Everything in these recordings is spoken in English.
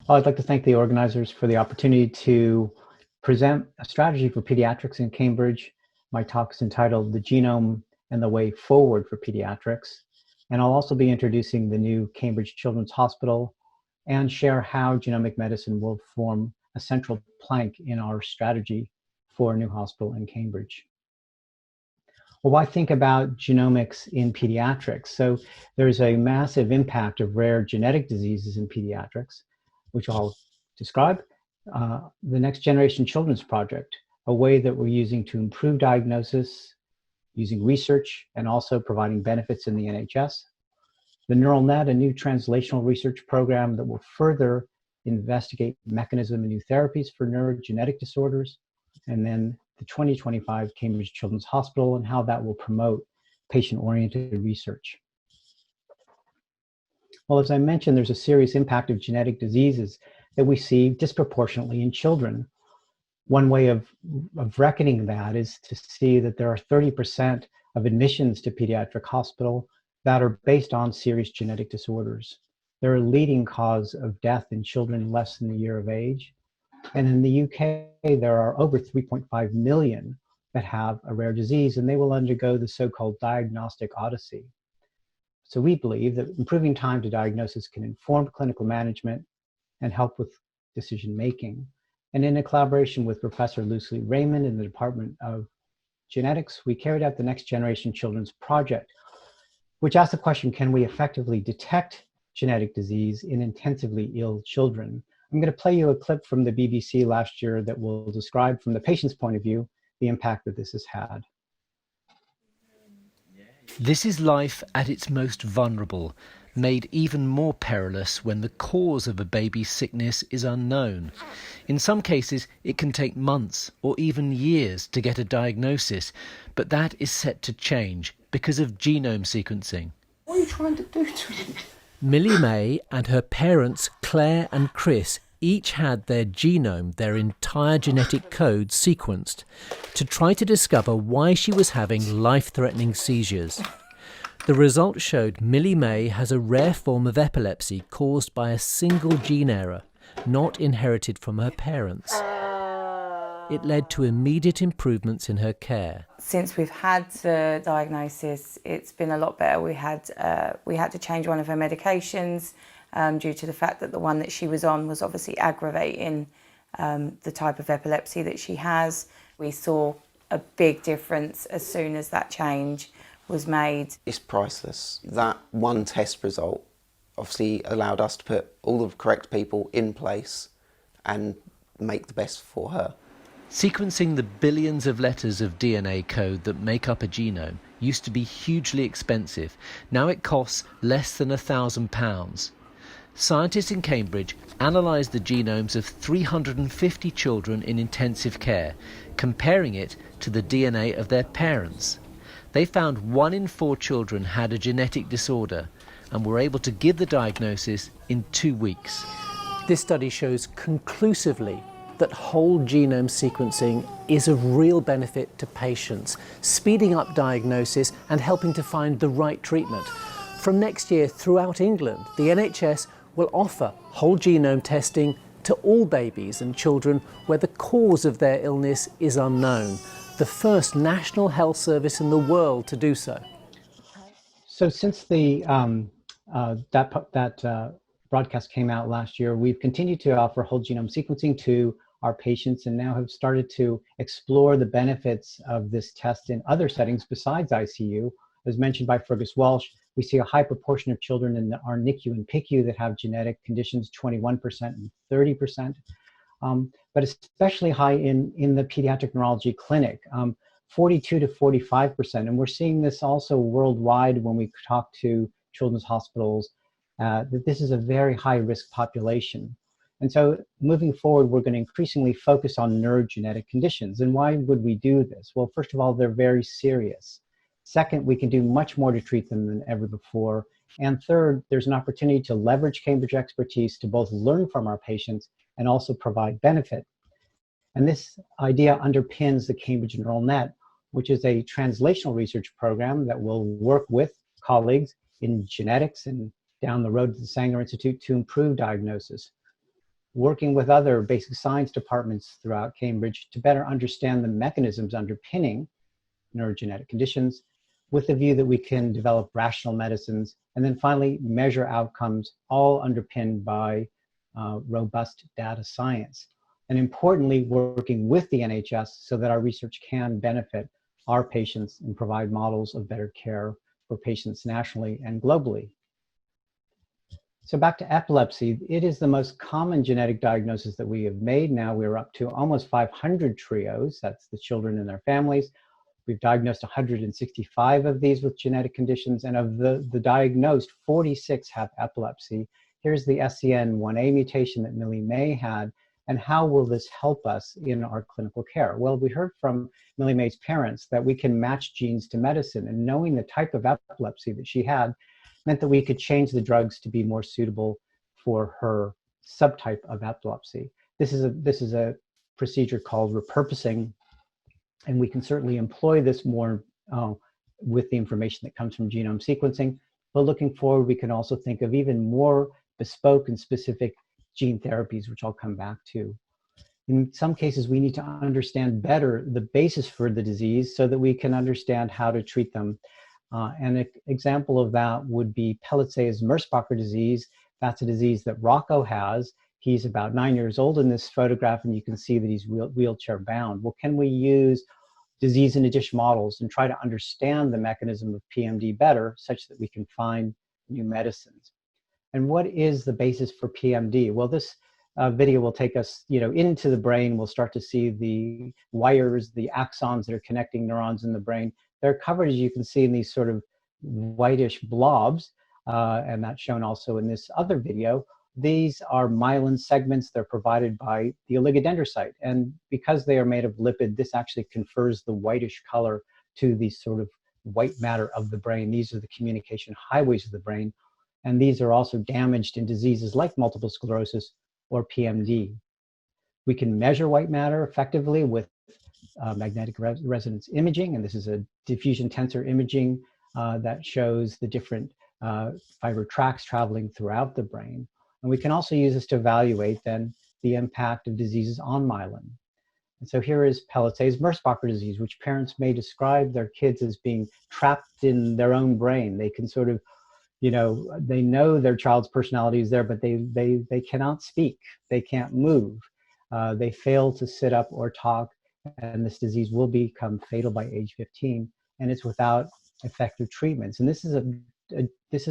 Well, I'd like to thank the organizers for the opportunity to present a strategy for pediatrics in Cambridge. My talk is entitled The Genome and the Way Forward for Pediatrics. And I'll also be introducing the new Cambridge Children's Hospital and share how genomic medicine will form a central plank in our strategy for a new hospital in Cambridge. Well, why think about genomics in pediatrics? So there's a massive impact of rare genetic diseases in pediatrics, which I'll describe. The Next Generation Children's Project, a way that we're using to improve diagnosis, using research, and also providing benefits in the NHS. The Neural Net, a new translational research program that will further investigate mechanism and new therapies for neurogenetic disorders. And then the 2025 Cambridge Children's Hospital and how that will promote patient-oriented research. Well, as I mentioned, there's a serious impact of genetic diseases that we see disproportionately in children. One way of reckoning that is to see that there are 30% of admissions to pediatric hospital that are based on serious genetic disorders. They're a leading cause of death in children less than a year of age. And in the UK, there are over 3.5 million that have a rare disease, and they will undergo the so-called diagnostic odyssey. So we believe that improving time to diagnosis can inform clinical management and help with decision-making. And in a collaboration with Professor Lucy Raymond in the Department of Genetics, we carried out the Next Generation Children's Project, which asked the question, can we effectively detect genetic disease in intensively ill children? I'm going to play you a clip from the BBC last year that will describe from the patient's point of view the impact that this has had. This is life at its most vulnerable, made even more perilous when the cause of a baby's sickness is unknown. In some cases, it can take months or even years to get a diagnosis, but that is set to change because of genome sequencing. What are you trying to do to it? Millie May and her parents, Claire and Chris, each had their genome, their entire genetic code, sequenced to try to discover why she was having life-threatening seizures. The result showed Millie May has a rare form of epilepsy caused by a single gene error, not inherited from her parents. It led to immediate improvements in her care. Since we've had the diagnosis, it's been a lot better. We had to change one of her medications due to the fact that the one that she was on was obviously aggravating the type of epilepsy that she has. We saw a big difference as soon as that change was made. It's priceless. That one test result obviously allowed us to put all the correct people in place and make the best for her. Sequencing the billions of letters of DNA code that make up a genome used to be hugely expensive. Now it costs less than £1,000. Scientists in Cambridge analysed the genomes of 350 children in intensive care, comparing it to the DNA of their parents. They found 1 in 4 children had a genetic disorder and were able to give the diagnosis in 2 weeks. This study shows conclusively that whole genome sequencing is of real benefit to patients, speeding up diagnosis and helping to find the right treatment. From next year throughout England, the NHS will offer whole genome testing to all babies and children where the cause of their illness is unknown, the first national health service in the world to do so. So since the broadcast came out last year, we've continued to offer whole genome sequencing to our patients and now have started to explore the benefits of this test in other settings besides ICU. As mentioned by Fergus Walsh, we see a high proportion of children in our NICU and PICU that have genetic conditions, 21% and 30%, but especially high in the pediatric neurology clinic, 42 to 45%. And we're seeing this also worldwide when we talk to children's hospitals, that this is a very high risk population. And so moving forward, we're going to increasingly focus on neurogenetic conditions. And why would we do this? Well, first of all, they're very serious. Second, we can do much more to treat them than ever before. And third, there's an opportunity to leverage Cambridge expertise to both learn from our patients and also provide benefit. And this idea underpins the Cambridge Neural Net, which is a translational research program that will work with colleagues in genetics and down the road to the Sanger Institute to improve diagnosis. working with other basic science departments throughout Cambridge to better understand the mechanisms underpinning neurogenetic conditions, with the view that we can develop rational medicines, and then finally measure outcomes, all underpinned by robust data science. And importantly, working with the NHS so that our research can benefit our patients and provide models of better care for patients nationally and globally. So back to epilepsy, it is the most common genetic diagnosis that we have made. Now we're up to almost 500 trios, that's the children and their families. We've diagnosed 165 of these with genetic conditions, and of the diagnosed, 46 have epilepsy. Here's the SCN1A mutation that Millie May had, and how will this help us in our clinical care? Well, we heard from Millie May's parents that we can match genes to medicine, and knowing the type of epilepsy that she had meant that we could change the drugs to be more suitable for her subtype of epilepsy. This is a procedure called repurposing, and we can certainly employ this more with the information that comes from genome sequencing. But looking forward, we can also think of even more bespoke and specific gene therapies, which I'll come back to. In some cases, we need to understand better the basis for the disease so that we can understand how to treat them. And an example of that would be Pelizaeus-Merzbacher disease. That's a disease that Rocco has. He's about 9 years old in this photograph, and you can see that he's wheelchair bound. Well, can we use disease in a dish models and try to understand the mechanism of PMD better such that we can find new medicines? And what is the basis for PMD? Well, this video will take us, into the brain. We'll start to see the wires, the axons that are connecting neurons in the brain. They're covered, as you can see, in these sort of whitish blobs, and that's shown also in this other video. These are myelin segments. They're provided by the oligodendrocyte, and because they are made of lipid, this actually confers the whitish color to the sort of white matter of the brain. These are the communication highways of the brain, and these are also damaged in diseases like multiple sclerosis or PMD. We can measure white matter effectively with magnetic resonance imaging, and this is a diffusion tensor imaging that shows the different fiber tracks traveling throughout the brain. And we can also use this to evaluate then the impact of diseases on myelin. And so here is Pelizaeus-Merzbacher disease, which parents may describe their kids as being trapped in their own brain. They can sort of, they know their child's personality is there, but they cannot speak, they can't move, they fail to sit up or talk, and this disease will become fatal by age 15, and it's without effective treatments. And this is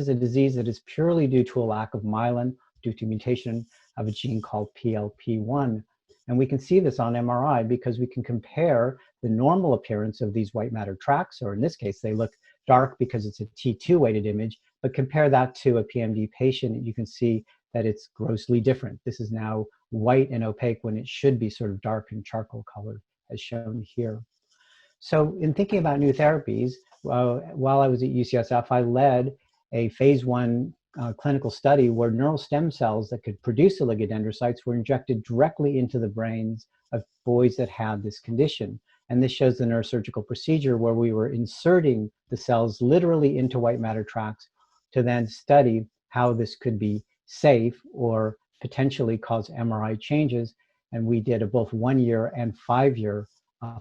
a disease that is purely due to a lack of myelin, due to mutation of a gene called PLP1. And we can see this on MRI because we can compare the normal appearance of these white matter tracks, or in this case, they look dark because it's a T2 weighted image, but compare that to a PMD patient, and you can see that it's grossly different. This is now white and opaque when it should be sort of dark and charcoal colored, as shown here. So in thinking about new therapies, while I was at UCSF, I led a phase 1 clinical study where neural stem cells that could produce oligodendrocytes were injected directly into the brains of boys that had this condition. And this shows the neurosurgical procedure where we were inserting the cells literally into white matter tracks to then study how this could be safe or potentially cause MRI changes. And we did a both 1 year and 5 year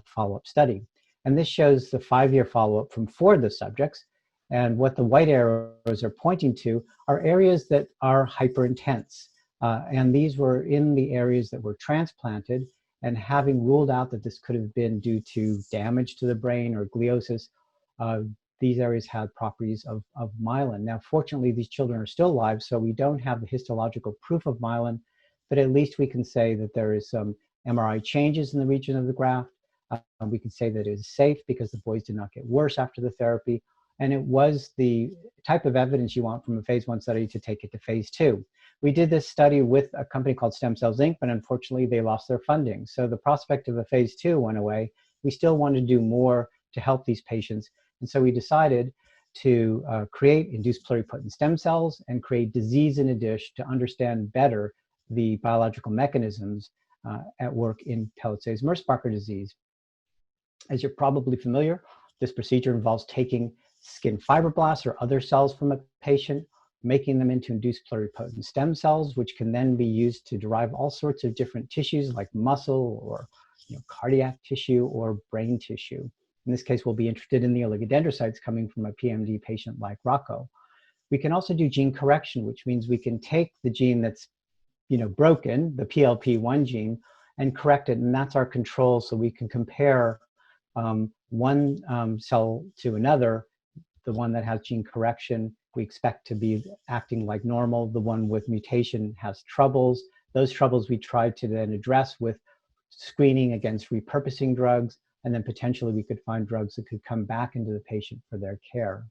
follow-up study. And this shows the 5-year follow-up from 4 of the subjects. And what the white arrows are pointing to are areas that are hyperintense. And these were in the areas that were transplanted, and having ruled out that this could have been due to damage to the brain or gliosis, these areas had properties of myelin. Now, fortunately, these children are still alive, so we don't have the histological proof of myelin, but at least we can say that there is some MRI changes in the region of the graft. We can say that it is safe because the boys did not get worse after the therapy. And it was the type of evidence you want from a phase 1 study to take it to phase 2. We did this study with a company called Stem Cells Inc., but unfortunately they lost their funding. So the prospect of a phase 2 went away. We still wanted to do more to help these patients. And so we decided to create induced pluripotent stem cells and create disease in a dish to understand better the biological mechanisms at work in Pelizaeus-Merzbacher disease. As you're probably familiar, this procedure involves taking skin fibroblasts or other cells from a patient, making them into induced pluripotent stem cells, which can then be used to derive all sorts of different tissues like muscle or cardiac tissue or brain tissue. In this case, we'll be interested in the oligodendrocytes coming from a PMD patient like Rocco. We can also do gene correction, which means we can take the gene that's broken, the PLP1 gene, and correct it, and that's our control, so we can compare one cell to another. The one that has gene correction, we expect to be acting like normal. The one with mutation has troubles. Those troubles we try to then address with screening against repurposing drugs, and then potentially we could find drugs that could come back into the patient for their care.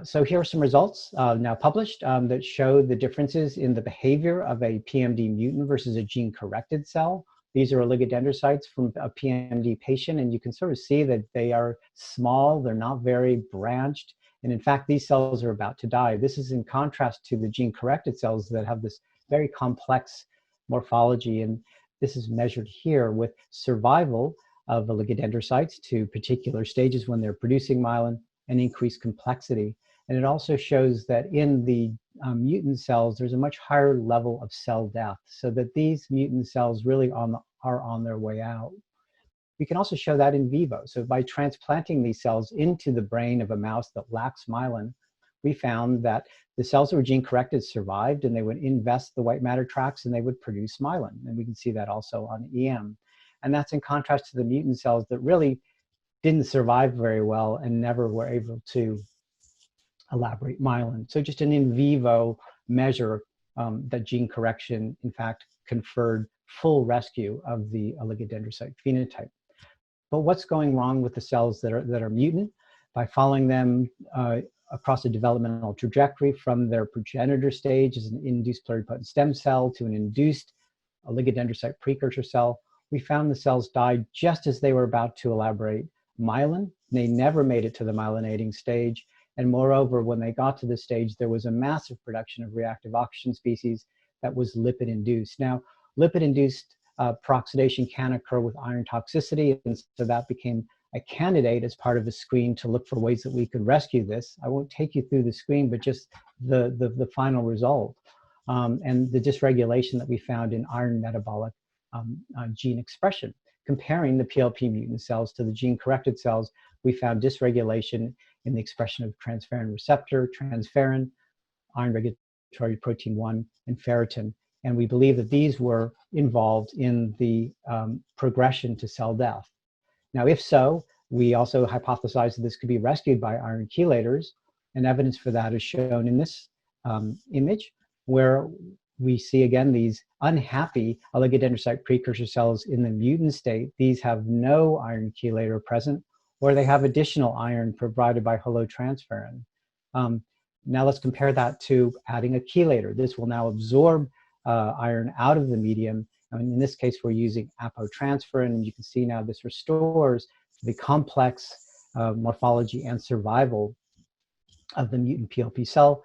So here are some results now published that show the differences in the behavior of a PMD mutant versus a gene-corrected cell. These are oligodendrocytes from a PMD patient, and you can sort of see that they are small, they're not very branched, and in fact, these cells are about to die. This is in contrast to the gene-corrected cells that have this very complex morphology, and this is measured here with survival of oligodendrocytes to particular stages when they're producing myelin and increased complexity. And it also shows that in the mutant cells, there's a much higher level of cell death, so that these mutant cells really are on their way out. We can also show that in vivo. So by transplanting these cells into the brain of a mouse that lacks myelin, we found that the cells that were gene-corrected survived, and they would invest the white matter tracts and they would produce myelin. And we can see that also on EM. And that's in contrast to the mutant cells that really didn't survive very well and never were able to elaborate myelin. So just an in vivo measure that gene correction, in fact, conferred full rescue of the oligodendrocyte phenotype. But what's going wrong with the cells that are mutant? By following them across a developmental trajectory from their progenitor stage as an induced pluripotent stem cell to an induced oligodendrocyte precursor cell, we found the cells died just as they were about to elaborate myelin. They never made it to the myelinating stage. And moreover, when they got to this stage, there was a massive production of reactive oxygen species that was lipid-induced. Now, lipid-induced peroxidation can occur with iron toxicity, and so that became a candidate as part of a screen to look for ways that we could rescue this. I won't take you through the screen, but just the final result and the dysregulation that we found in iron metabolic gene expression. Comparing the PLP mutant cells to the gene-corrected cells, we found dysregulation in the expression of transferrin receptor, transferrin, iron regulatory protein 1, and ferritin. And we believe that these were involved in the progression to cell death. Now, if so, we also hypothesized that this could be rescued by iron chelators, and evidence for that is shown in this image, where we see again these unhappy oligodendrocyte precursor cells in the mutant state. These have no iron chelator present, or they have additional iron provided by holotransferrin. Now let's compare that to adding a chelator. This will now absorb iron out of the medium. And in this case, we're using apotransferrin, and you can see now this restores the complex morphology and survival of the mutant PLP cell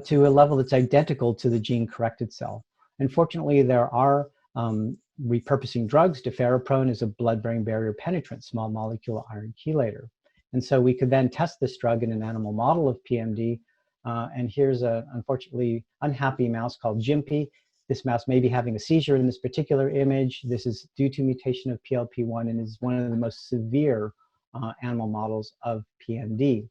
to a level that's identical to the gene-corrected cell. Unfortunately, there are repurposing drugs. Deferoprone is a blood-brain barrier penetrant small molecule iron chelator. And so we could then test this drug in an animal model of PMD. And here's an unfortunately unhappy mouse called Jimpy. This mouse may be having a seizure in this particular image. This is due to mutation of PLP1 and is one of the most severe animal models of PMD.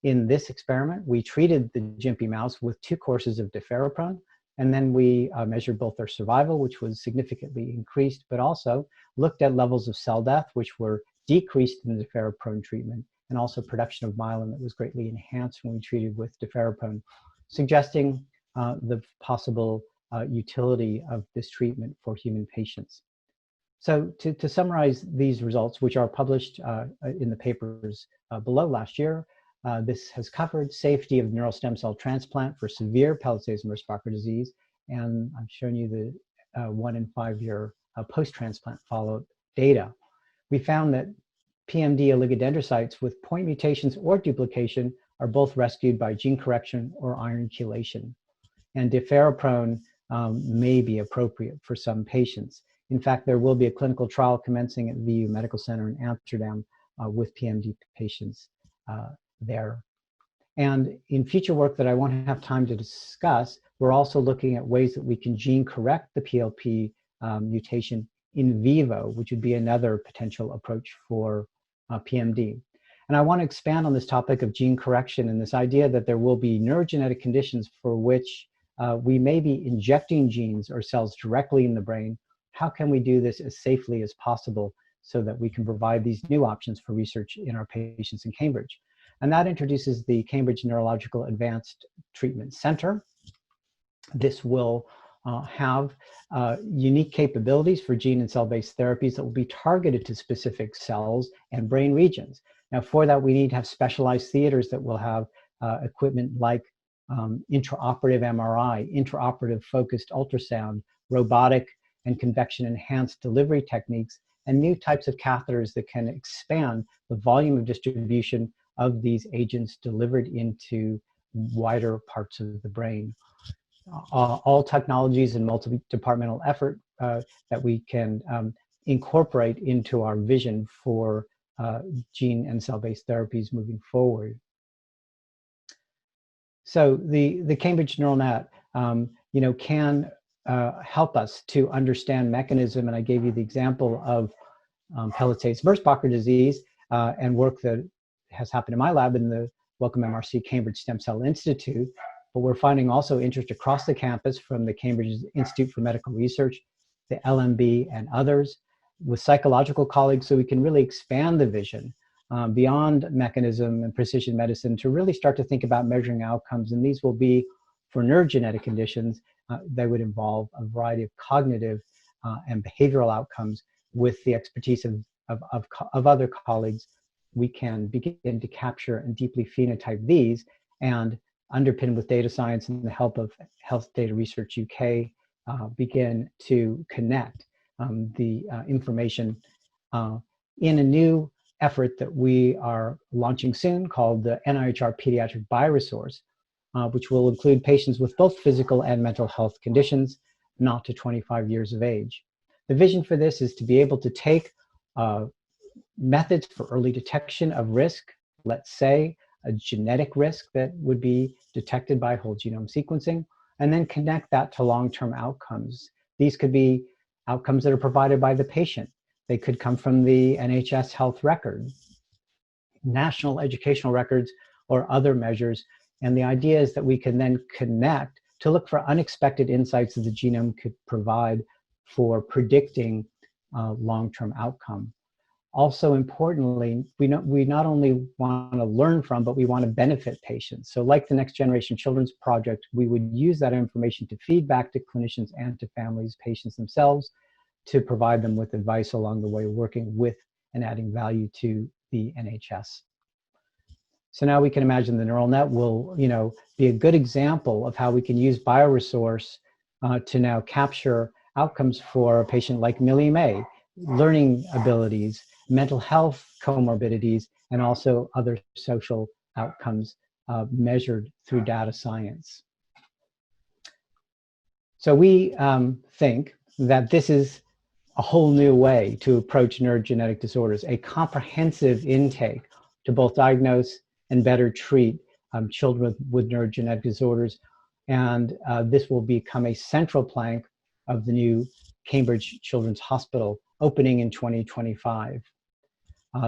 In this experiment, we treated the Jimpy mouse with 2 courses of deferoprone, and then we measured both their survival, which was significantly increased, but also looked at levels of cell death, which were decreased in the deferoprone treatment, and also production of myelin that was greatly enhanced when we treated with deferoprone, suggesting the possible utility of this treatment for human patients. So to summarize these results, which are published in the papers below last year, this has covered safety of neural stem cell transplant for severe Pelizaeus-Merzbacher disease, and I'm showing you the 1 and 5 year post-transplant follow-up data. We found that PMD oligodendrocytes with point mutations or duplication are both rescued by gene correction or iron chelation, and deferoprone may be appropriate for some patients. In fact, there will be a clinical trial commencing at VU Medical Center in Amsterdam with PMD patients there. And in future work that I won't have time to discuss, we're also looking at ways that we can gene correct the PLP mutation in vivo, which would be another potential approach for PMD. And I want to expand on this topic of gene correction and this idea that there will be neurogenetic conditions for which we may be injecting genes or cells directly in the brain. How can we do this as safely as possible so that we can provide these new options for research in our patients in Cambridge? And that introduces the Cambridge Neurological Advanced Treatment Center. This will have unique capabilities for gene and cell-based therapies that will be targeted to specific cells and brain regions. Now, for that, we need to have specialized theaters that will have equipment like intraoperative MRI, intraoperative focused ultrasound, robotic and convection-enhanced delivery techniques, and new types of catheters that can expand the volume of distribution of these agents delivered into wider parts of the brain. All technologies and multi-departmental effort that we can incorporate into our vision for gene and cell-based therapies moving forward. So the Cambridge Neural Net, can help us to understand mechanism, and I gave you the example of Pelizaeus-Merzbacher disease and work that has happened in my lab in the Wellcome MRC Cambridge Stem Cell Institute. But we're finding also interest across the campus from the Cambridge Institute for Medical Research, the LMB, and others, with psychological colleagues, so we can really expand the vision beyond mechanism and precision medicine to really start to think about measuring outcomes. And these will be for neurogenetic conditions. They would involve a variety of cognitive and behavioral outcomes. With the expertise of other colleagues, we can begin to capture and deeply phenotype these, and underpinned with data science and the help of Health Data Research UK, begin to connect the information in a new effort that we are launching soon called the NIHR Pediatric Bioresource, which will include patients with both physical and mental health conditions, not to 25 years of age. The vision for this is to be able to take methods for early detection of risk, let's say a genetic risk that would be detected by whole genome sequencing, and then connect that to long-term outcomes. These could be outcomes that are provided by the patient. They could come from the NHS health record, national educational records, or other measures. And the idea is that we can then connect to look for unexpected insights that the genome could provide for predicting long-term outcome. Also importantly, we not only want to learn from, but we want to benefit patients. So like the Next Generation Children's Project, we would use that information to feed back to clinicians and to families, patients themselves, to provide them with advice along the way, working with and adding value to the NHS. So now we can imagine the neural net will, be a good example of how we can use bioresource to now capture outcomes for a patient like Millie May, learning abilities, mental health comorbidities, and also other social outcomes measured through data science. So we think that this is a whole new way to approach neurogenetic disorders, a comprehensive intake to both diagnose and better treat children with neurogenetic disorders. And this will become a central plank of the new Cambridge Children's Hospital opening in 2025.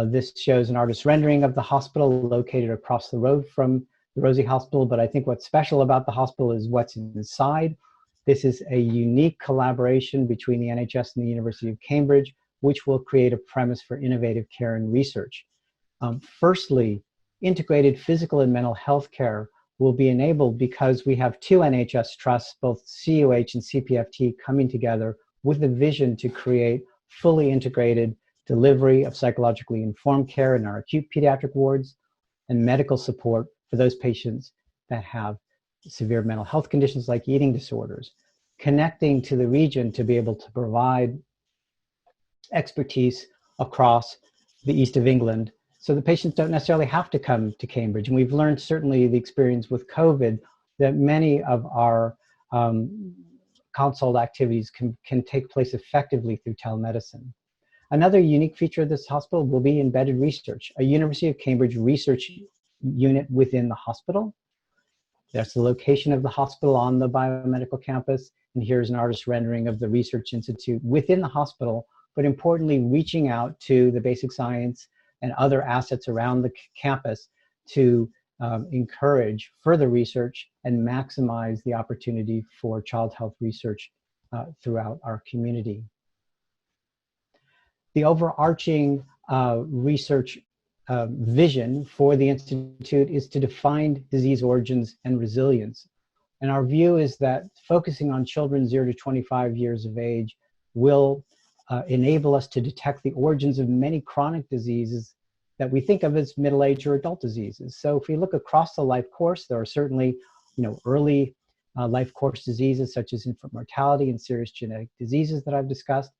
This shows an artist's rendering of the hospital located across the road from the Rosie Hospital, but I think what's special about the hospital is what's inside. This is a unique collaboration between the NHS and the University of Cambridge, which will create a premise for innovative care and research. Firstly, integrated physical and mental health care will be enabled because we have two NHS trusts, both CUH and CPFT, coming together with a vision to create fully integrated delivery of psychologically informed care in our acute pediatric wards and medical support for those patients that have severe mental health conditions like eating disorders, connecting to the region to be able to provide expertise across the east of England so the patients don't necessarily have to come to Cambridge. And we've learned, certainly the experience with COVID, that many of our consult activities can take place effectively through telemedicine. Another unique feature of this hospital will be embedded research. A University of Cambridge research unit within the hospital. That's the location of the hospital on the biomedical campus. And here's an artist rendering of the research institute within the hospital, but importantly, reaching out to the basic science and other assets around the campus to encourage further research and maximize the opportunity for child health research throughout our community. The overarching research vision for the Institute is to define disease origins and resilience. And our view is that focusing on children 0 to 25 years of age will enable us to detect the origins of many chronic diseases that we think of as middle-age or adult diseases. So if we look across the life course, there are certainly, early life course diseases such as infant mortality and serious genetic diseases that I've discussed.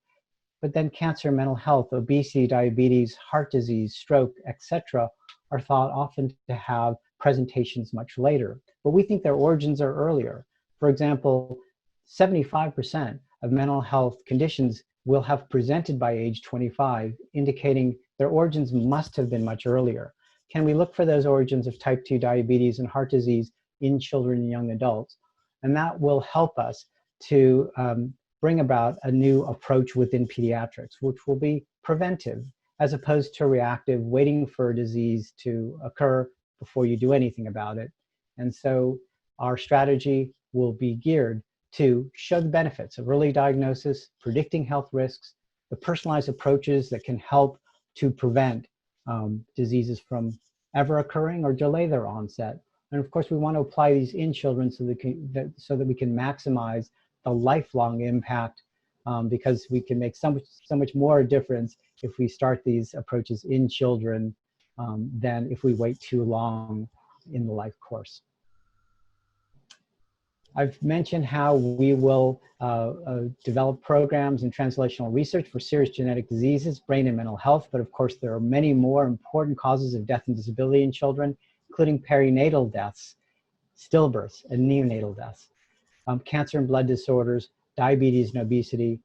But then cancer, mental health, obesity, diabetes, heart disease, stroke, etc., are thought often to have presentations much later. But we think their origins are earlier. For example, 75% of mental health conditions will have presented by age 25, indicating their origins must have been much earlier. Can we look for those origins of type 2 diabetes and heart disease in children and young adults? And that will help us to bring about a new approach within pediatrics, which will be preventive as opposed to reactive, waiting for a disease to occur before you do anything about it. And so our strategy will be geared to show the benefits of early diagnosis, predicting health risks, the personalized approaches that can help to prevent diseases from ever occurring or delay their onset. And of course, we want to apply these in children so that we can maximize the lifelong impact, because we can make so much more difference if we start these approaches in children than if we wait too long in the life course. I've mentioned how we will develop programs in translational research for serious genetic diseases, brain and mental health, but of course there are many more important causes of death and disability in children, including perinatal deaths, stillbirths, and neonatal deaths, cancer and blood disorders, diabetes and obesity,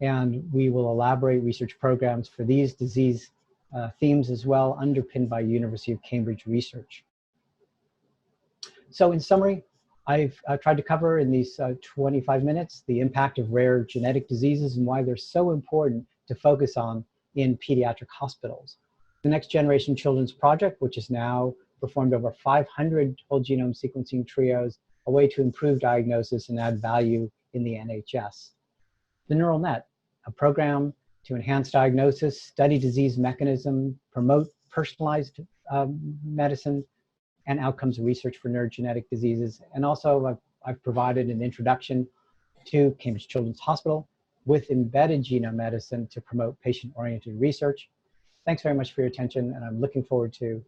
and we will elaborate research programs for these disease themes as well, underpinned by University of Cambridge research. So in summary, I've tried to cover in these 25 minutes the impact of rare genetic diseases and why they're so important to focus on in pediatric hospitals. The Next Generation Children's Project, which has now performed over 500 whole genome sequencing trios, a way to improve diagnosis and add value in the NHS. The Neural Net, a program to enhance diagnosis, study disease mechanism, promote personalized medicine, and outcomes research for neurogenetic diseases. And also I've provided an introduction to Cambridge Children's Hospital with embedded genome medicine to promote patient-oriented research. Thanks very much for your attention, and I'm looking forward to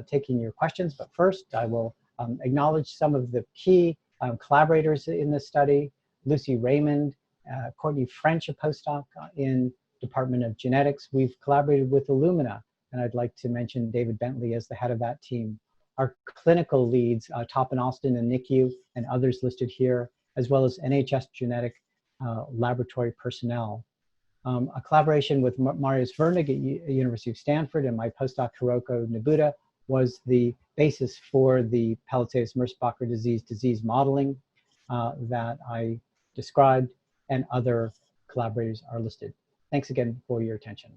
taking your questions. But first, I will acknowledge some of the key collaborators in this study: Lucy Raymond, Courtney French, a postdoc in Department of Genetics. We've collaborated with Illumina, and I'd like to mention David Bentley as the head of that team. Our clinical leads, Toppin Austin and NICU, and others listed here, as well as NHS genetic laboratory personnel. A collaboration with Marius Vernig at University of Stanford and my postdoc Hiroko Nobuta was the basis for the Palisades-Merzbacher disease modeling that I described, and other collaborators are listed. Thanks again for your attention.